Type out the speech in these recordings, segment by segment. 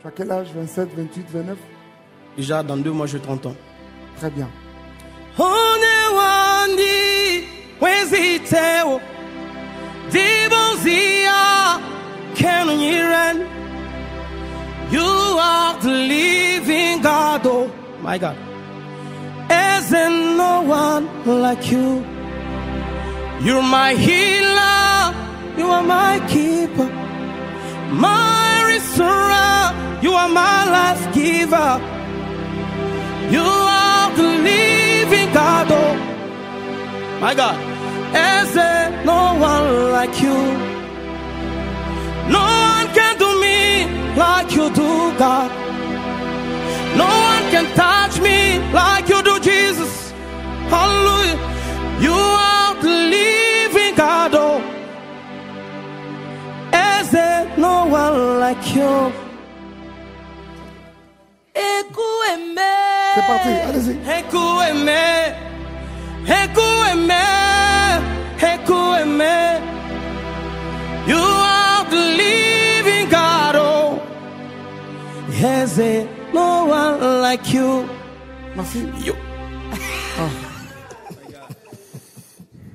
Tu as quel âge? 27, 28, 29? Déjà, dans 2 mois, j'ai 30 ans. Très bien. You are the living God, oh my God. Isn't no one like you. You're my healer, you are my keeper, my restorer, you are my life giver. You are the living God, oh my God. Isn't no one like you. No one can do me like you do, God. No one can touch me like you do, Jesus. Hallelujah. You are the living God, oh. Is there no one like you? C'est parti, allez-y. You are the living God, oh. Is there no one like you? Merci. You.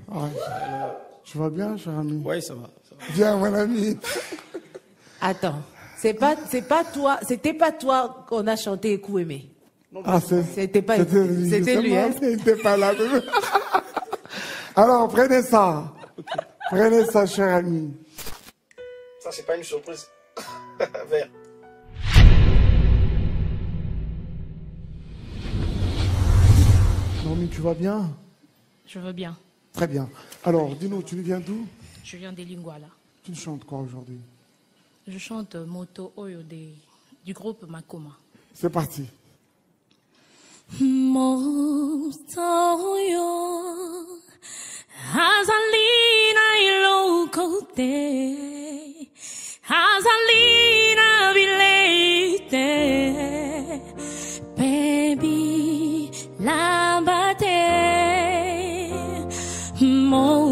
Ouais. Tu vas bien, cher ami? Oui, ça va. Viens, mon ami. Attends, c'était pas toi qu'on a chanté Écou aimé. Ah, C'était lui. Hein? Il n'était pas là. Alors, prenez ça. Prenez ça, cher ami. Ça, c'est pas une surprise. Vert. Non, mais tu vas bien? Je veux bien. Très bien. Alors, dis-nous, tu nous viens d'où? Je viens des Lingwala. Tu chantes quoi aujourd'hui? Je chante Moto Oyo du groupe Makoma. C'est parti. Moto Oyo Azalina ilokote Azalina bilete Baby lambate Moto